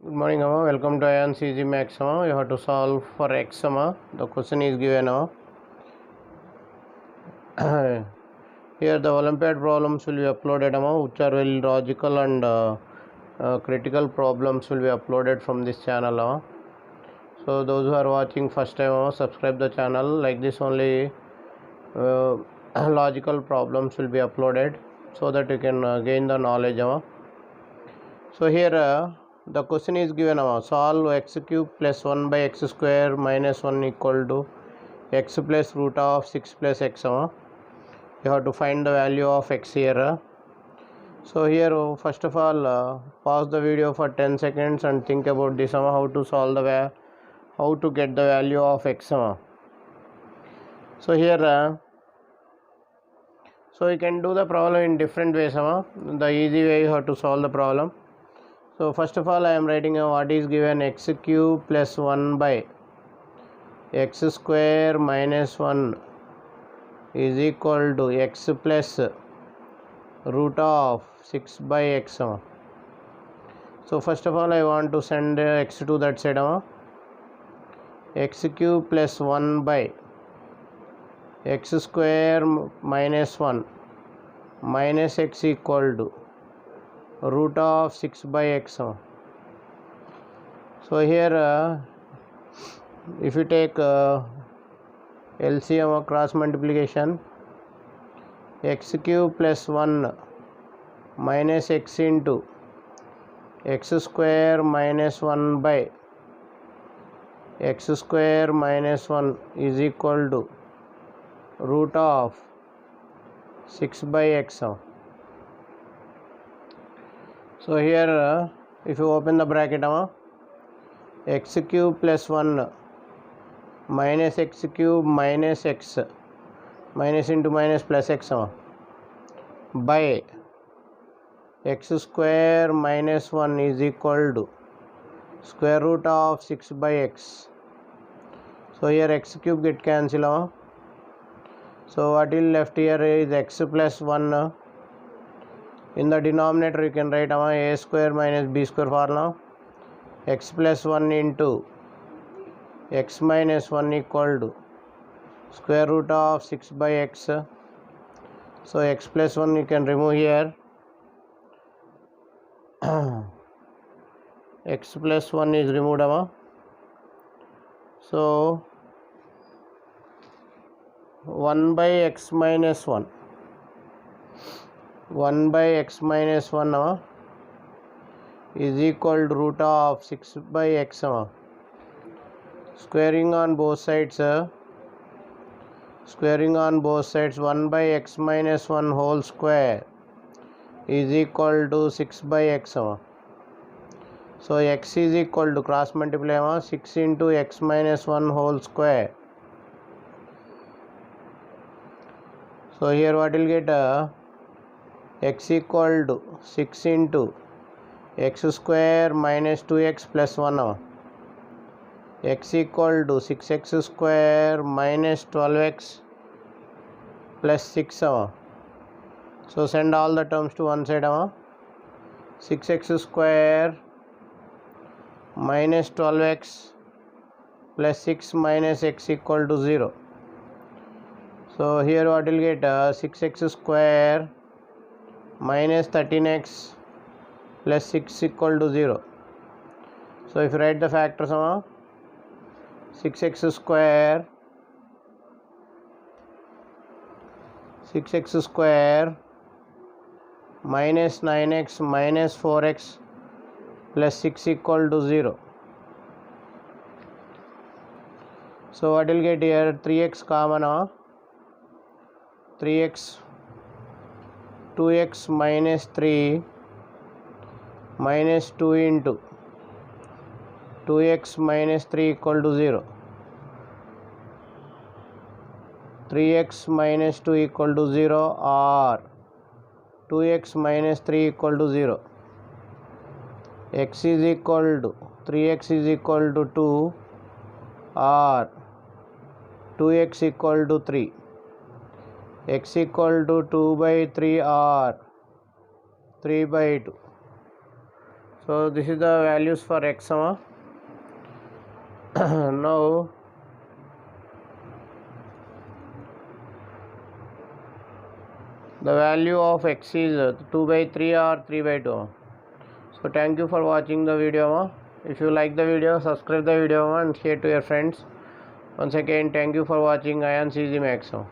Good morning, Amma. Welcome to AyaansEasyMath. Amma. You have to solve for x. Amma. The question is given. Amma. Here the Olympiad problems will be uploaded, Amma, which are very logical and critical problems will be uploaded from this channel. Amma. So those who are watching first time, Amma, subscribe the channel. Like this only logical problems will be uploaded so that you can gain the knowledge. Amma. So here the question is given, solve x cube plus 1 by x square minus 1 equal to x plus root of 6 plus x. You have to find the value of x here. So here first of all pause the video for 10 seconds and think about this, how to solve how to get the value of x. So here so you can do the problem in different ways. The easy way you have to solve the problem. So first of all I am writing what is given x cube plus 1 by x square minus 1 is equal to x plus root of 6 by x. So first of all I want to send x to that side. X cube plus 1 by x square minus 1 minus x equal to root of 6 by x. So here if you take LCM cross multiplication, x cube plus 1 minus x into x square minus 1 by x square minus 1 is equal to root of 6 by x. So here if you open the bracket, x cube plus 1 minus x cube minus x, minus into minus plus x, by x square minus 1 is equal to square root of 6 by x. So here x cube get cancel. So what is left here is x plus 1. In the denominator you can write a square minus b square formula. X plus 1 into x minus 1 equal to square root of 6 by x. So x plus 1 you can remove here. X plus 1 is removed. So 1 by x minus 1. 1 by x minus 1 is equal to root of 6 by x. Squaring on both sides. Squaring on both sides, 1 by x minus 1 whole square is equal to 6 by x. So x is equal to cross multiply 6 into x minus 1 whole square. So here what will get x equal to 6 into x square minus 2x plus 1. X equal to 6x square minus 12x plus 6. So send all the terms to one side. 6x square minus 12x plus 6 minus x equal to 0. So here what will get 6x square minus 13x plus 6 equal to 0. So if you write the factors, 6x square minus 9x minus 4x plus 6 equal to 0. So what will get here 3x common, 3x 2x minus 3 minus 2 into 2x minus 3 equal to 0. 3x minus 2 equal to 0 or 2x minus 3 equal to 0. X is equal to 3x is equal to 2 or 2x equal to 3. X equal to 2 by 3 or 3 by 2. So this is the values for x. Now the value of x is 2 by 3 or 3 by 2. So thank you for watching the video. If you like the video, subscribe the video and share to your friends. Once again, thank you for watching AyaansEasyMath.